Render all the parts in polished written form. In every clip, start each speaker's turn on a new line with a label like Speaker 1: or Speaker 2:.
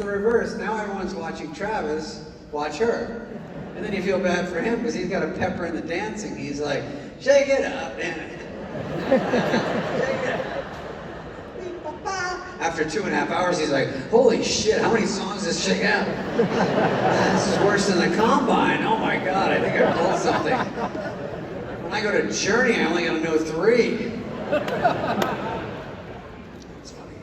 Speaker 1: the reverse. Now everyone's watching Travis watch her. And then you feel bad for him because he's got a pepper in the dancing. He's like, shake it up, damn it. Shake it up. After 2.5 hours, he's like, holy shit, how many songs does Shake It Up? This is worse than the Combine. Oh my God, I think I pulled something. When I go to Journey, I only gotta know 3. It's funny.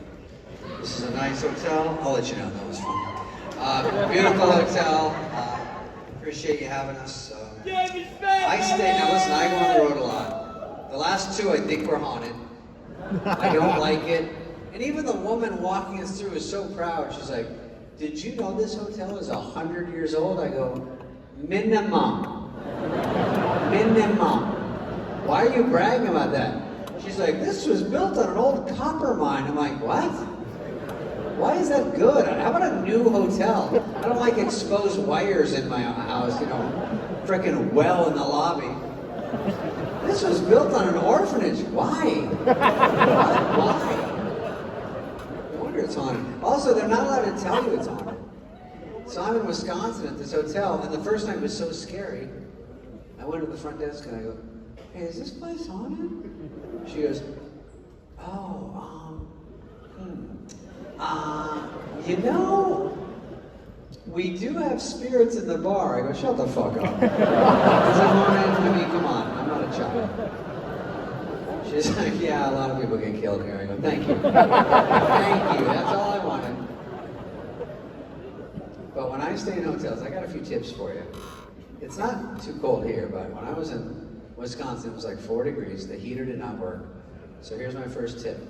Speaker 1: This is a nice hotel. I'll let you know, that was fun. Beautiful hotel. Appreciate you having us. I stay, now listen, I go on the road a lot. The last 2 I think were haunted. I don't like it. And even the woman walking us through is so proud. She's like, did you know this hotel is 100 years old? I go, minimum. Minimum. Why are you bragging about that? She's like, this was built on an old copper mine. I'm like, what? Why is that good? How about a new hotel? I don't like exposed wires in my house, you know, frickin' well in the lobby. This was built on an orphanage. Why? Why? It's haunted. Also, they're not allowed to tell you it's haunted. So I'm in Wisconsin at this hotel, and the first night was so scary. I went to the front desk and I go, hey, is this place haunted? She goes, oh, you know, we do have spirits in the bar. I go, shut the fuck up. Is it haunted? I mean, come on, I'm not a child. She's like, yeah, a lot of people get killed here. I go, thank you. Thank you, that's all I wanted. But when I stay in hotels, I got a few tips for you. It's not too cold here, but when I was in Wisconsin, it was like 4 degrees. The heater did not work. So here's my first tip.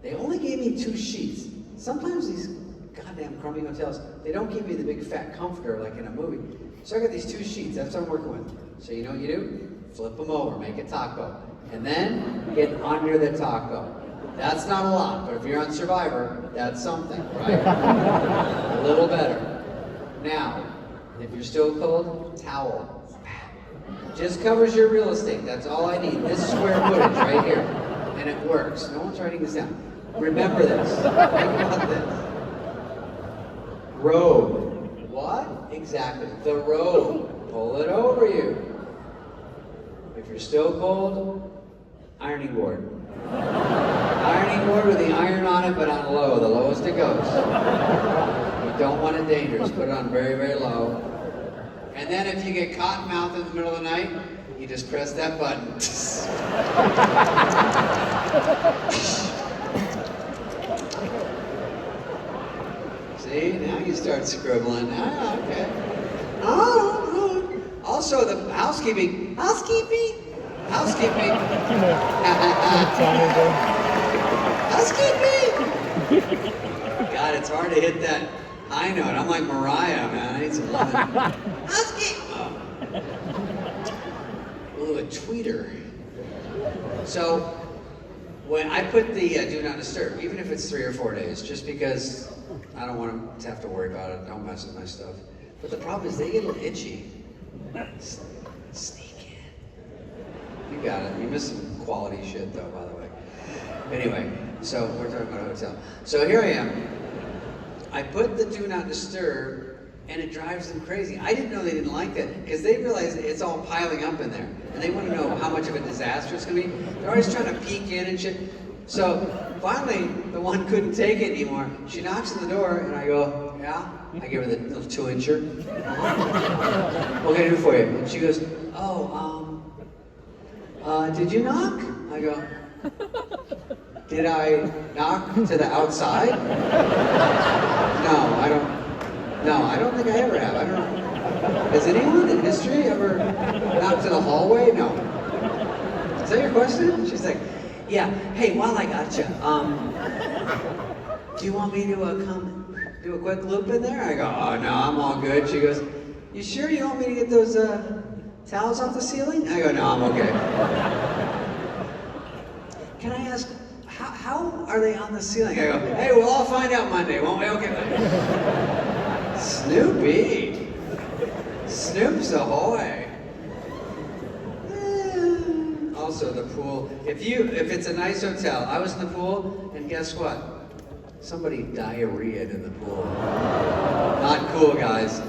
Speaker 1: They only gave me 2 sheets. Sometimes these goddamn crummy hotels, they don't give you the big fat comforter like in a movie. So I got these 2 sheets, that's what I'm working with. So you know what you do? Flip them over, make a taco. And then get under the taco. That's not a lot, but if you're on Survivor, that's something, right? A little better. Now, if you're still cold, towel. Just covers your real estate, that's all I need. This square footage right here. And it works. No one's writing this down. Remember this. Think about this. Robe. What? Exactly. The robe. Pull it over you. If you're still cold, ironing board. Ironing board with the iron on it, but on low, the lowest it goes. You don't want it dangerous, put it on very, very low. And then if you get cotton mouth in the middle of the night, you just press that button. See, now you start scribbling. Ah, okay. Oh. Also, the housekeeping. Housekeeping. Housekeeping. God, it's hard to hit that high note. I'm like Mariah, man. I need some lemon. Housekeeping. Ooh, a tweeter. So, when I put the do not disturb, even if it's 3 or 4 days, just because I don't want them to have to worry about it. Don't mess with my stuff. But the problem is they get a little itchy. Sneak in. You got it. You missed some quality shit though, by the way. Anyway, so we're talking about a hotel. So here I am. I put the do not disturb and it drives them crazy. I didn't know they didn't like that because they realize it's all piling up in there and they want to know how much of a disaster it's going to be. They're always trying to peek in and shit. So finally, the one couldn't take it anymore. She knocks on the door and I go, yeah? I give her the little 2-incher. What can I do for you? And she goes, did you knock? I go, did I knock to the outside? No, I don't think I ever have. I don't know. Has anyone in history ever knocked to the hallway? No. Is that your question? She's like, yeah. Hey, while I got you, do you want me to come do a quick loop in there? I go, oh no, I'm all good. She goes, you sure you want me to get those towels off the ceiling? I go, no, I'm okay. Can I ask, how are they on the ceiling? I go, hey, we'll all find out Monday, won't we? Okay. Snoopy. Snoops ahoy. Also the pool. If it's a nice hotel, I was in the pool, and guess what? Somebody diarrheaed in the pool. Not cool, guys.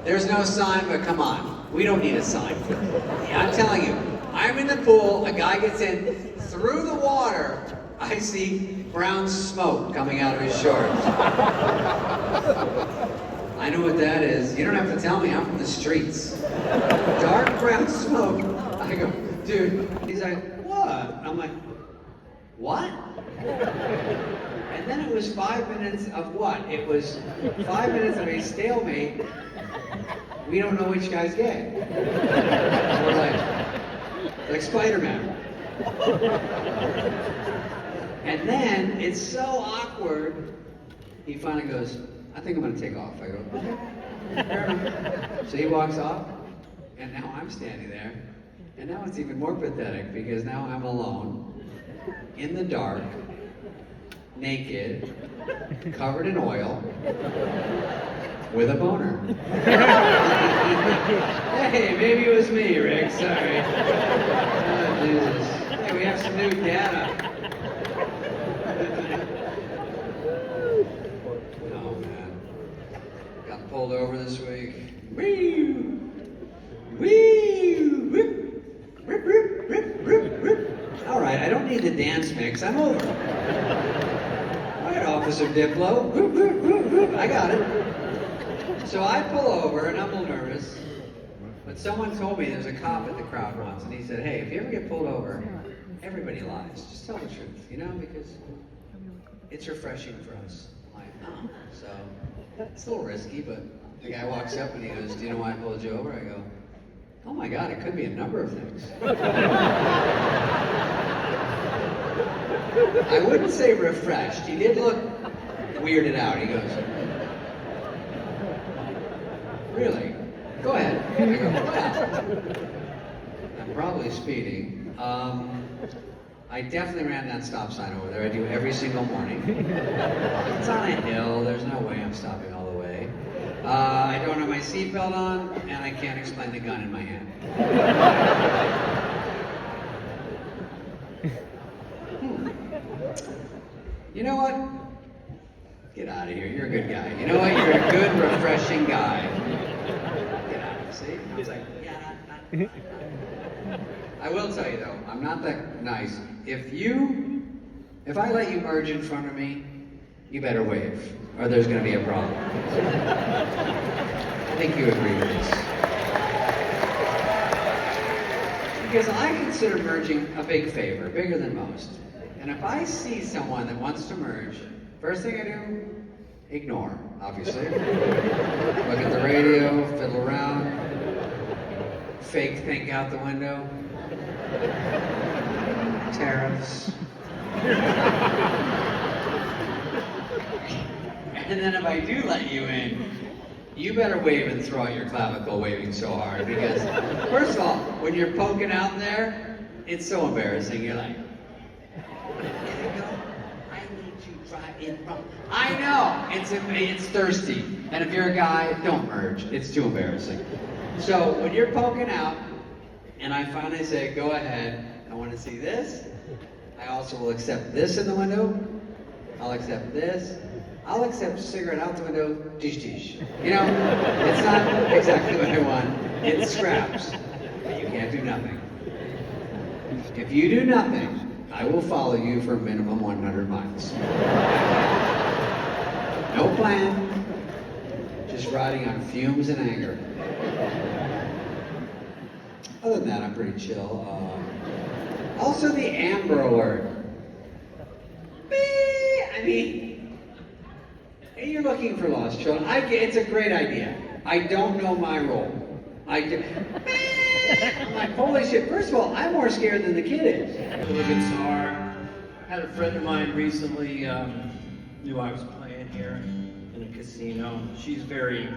Speaker 1: There's no sign, but come on. We don't need a sign for it. I'm telling you, I'm in the pool, a guy gets in, through the water, I see brown smoke coming out of his shorts. I know what that is. You don't have to tell me, I'm from the streets. Dark brown smoke. I go, dude, he's like, what? I'm like, what? And then it was 5 minutes of what? It was 5 minutes of a stalemate. We don't know which guy's gay. We're like Spider-Man. And then it's so awkward, he finally goes, I think I'm gonna take off. I go, okay, fair enough. So he walks off, and now I'm standing there. And now it's even more pathetic because now I'm alone, in the dark, naked, covered in oil, with a boner. Hey, maybe it was me, Rick, sorry. Oh, Jesus. Hey, we have some new data. Oh, man. Got pulled over this week. Wee! Wee! Whip! Rip, rip, rip, rip, rip. All right, I don't need the dance mix. I'm over. All right, Officer Diplo. Whoop, whoop, whoop, whoop. I got it. So I pull over, and I'm a little nervous. But someone told me there's a cop at the crowd once, and he said, hey, if you ever get pulled over, everybody lies. Just tell the truth, you know, because it's refreshing for us. I'm like, oh. So it's a little risky, but the guy walks up and he goes, do you know why I pulled you over? I go, oh my God, it could be a number of things. I wouldn't say refreshed. He did look weirded out. He goes, really? Go ahead. I go, well, I'm probably speeding. I definitely ran that stop sign over there. I do every single morning. It's on a hill. There's no way I'm stopping all the way. I don't have my seatbelt on, and I can't explain the gun in my hand. You know what? Get out of here. You're a good guy. You know what? You're a good, refreshing guy. Get out of here. See? I was like, yeah. I will tell you though, I'm not that nice. If I let you merge in front of me, you better wave, or there's going to be a problem. I think you agree with this. Because I consider merging a big favor, bigger than most. And if I see someone that wants to merge, first thing I do, ignore, obviously. Look at the radio, fiddle around, fake think out the window. Tariffs. And then if I do let you in, you better wave and throw out your clavicle waving so hard, because first of all, when you're poking out there, it's so embarrassing. You're like, I need you drive in front. I know, it's thirsty. And if you're a guy, don't merge. It's too embarrassing. So when you're poking out, and I finally say, go ahead, I want to see this. I also will accept this in the window. I'll accept this. I'll accept cigarette out the window, dish dish. You know, it's not exactly what I want. It scraps. But you can't do nothing. If you do nothing, I will follow you for minimum 100 miles. No plan. Just riding on fumes and anger. Other than that, I'm pretty chill. Also, the Amber Alert. I mean, you're looking for lost children. It's a great idea. I don't know my role. I'm like, holy shit. First of all, I'm more scared than the kid is.
Speaker 2: The guitar. Had a friend of mine recently knew I was playing here in a casino. She's very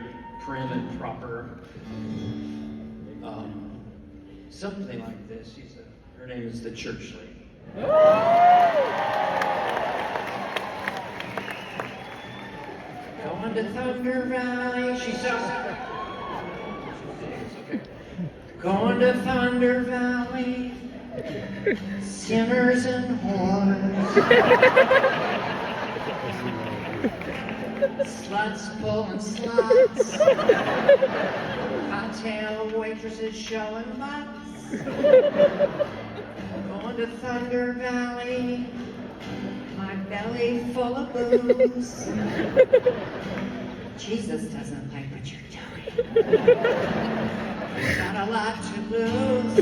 Speaker 2: prim and proper. Something like this. Her name is the Church Lady. Going to Thunder Valley, she sounds. Okay. Going to Thunder Valley, sinners and whores. Sluts pulling sluts. Cocktail waitresses showing butts. Going to Thunder Valley. My belly full of booze. Jesus doesn't like what you're doing. Got a lot to lose.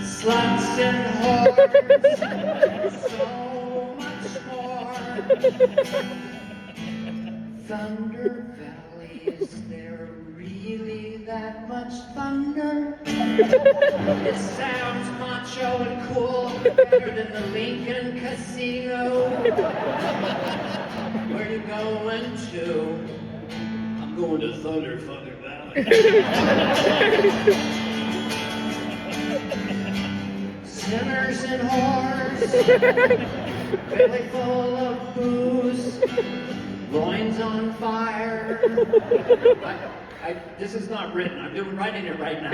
Speaker 2: Sluts and whores. So much more. Thunder Valley, is there really that much thunder? It sounds macho and cool, better than the Lincoln Casino. Where you going to? I'm going to Thunder Valley. Sinners and whores, belly full of booze, loins on fire. This is not written. I'm writing it right now.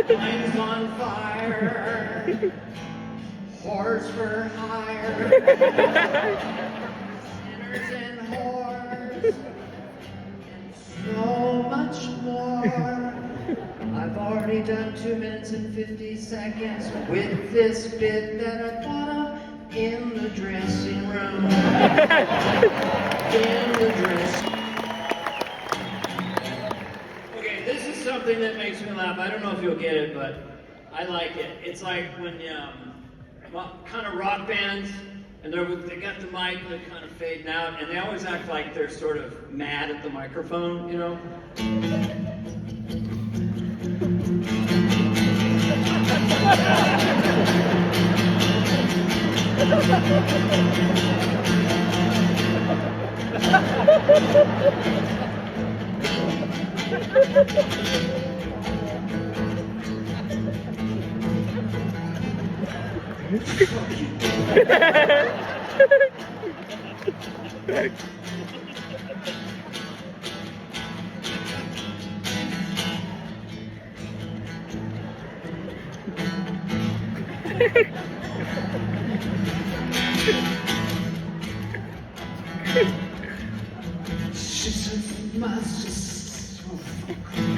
Speaker 2: Loins on fire, whores for hire. Sinners and whores, and so much more. I've already done 2 minutes and 50 seconds with this bit that I thought of in the dressing room. In the dressing room. Okay, this is something that makes me laugh. I don't know if you'll get it, but I like it. It's like when kind of rock bands, and they got the mic and they're kind of fading out, and they always act like they're sort of mad at the microphone, you know?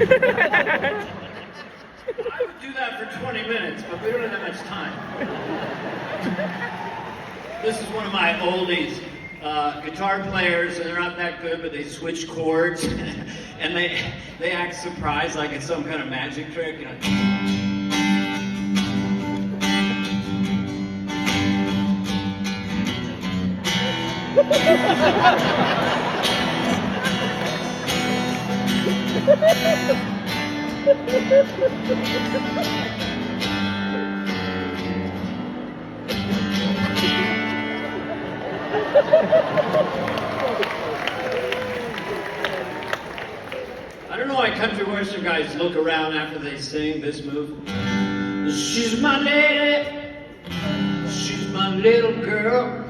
Speaker 2: I would do that for 20 minutes, but we don't have that much time. This is one of my oldies. Guitar players, and they're not that good, but they switch chords, and they act surprised like it's some kind of magic trick. You know? I don't know why country western guys look around after they sing this move. She's my lady, she's my little girl.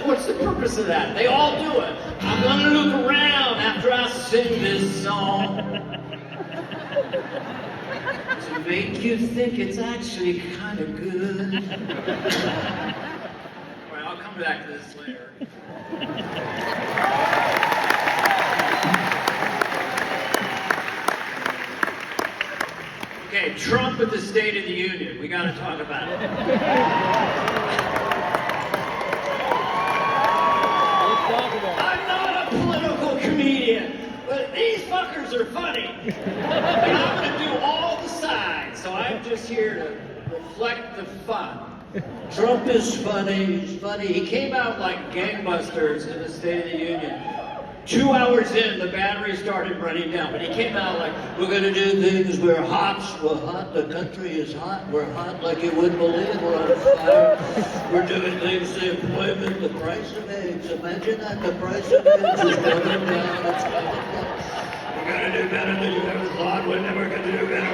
Speaker 2: What's the purpose of that? They all do it. I'm gonna look around after I sing this song to make you think it's actually kind of good. All right, I'll come back to this later. Okay, Trump at the State of the Union. We got to talk about it. I'm not a political comedian, but these fuckers are funny. And I'm going to do all the sides, so I'm just here to reflect the fun. Trump is funny, he's funny. He came out like gangbusters in the State of the Union. 2 hours in, the battery started running down, but he came out like, we're going to do things, we're hot, the country is hot, we're hot like you wouldn't believe, we're on fire, we're doing things, the employment, the price of eggs, imagine that, the price of eggs is going down, it's going down. We're going to do better than you ever thought, we're never going to do better.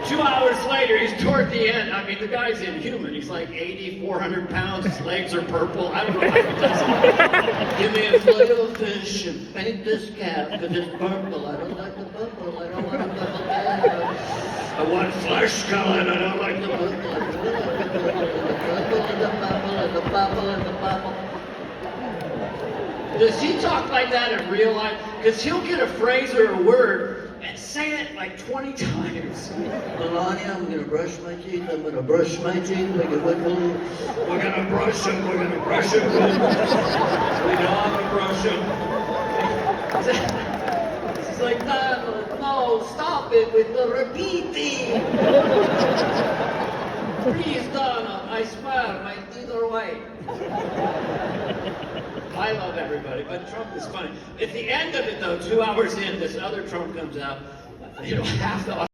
Speaker 2: 2 hours later, he's toward the end. I mean, the guy's inhuman. He's like 80, 400 pounds. His legs are purple. I don't know how he does it. Give me a flail fish and paint this calf because it's purple. I don't like the purple. I don't I want flesh, Colin. I don't like the bubble and the bubble. Does he talk like that in real life? Because he'll get a phrase or a word and say it like 20 times.
Speaker 3: Melania, I'm gonna brush my teeth. I'm gonna brush my teeth. We're gonna brush them. We're gonna brush them.
Speaker 2: We know I'm gonna brush him. He's like, no, stop it with the repeating. Please, Donna, I swear, my teeth are white. I love everybody, but Trump is funny. At the end of it, though, 2 hours in, this other Trump comes out. You know, half the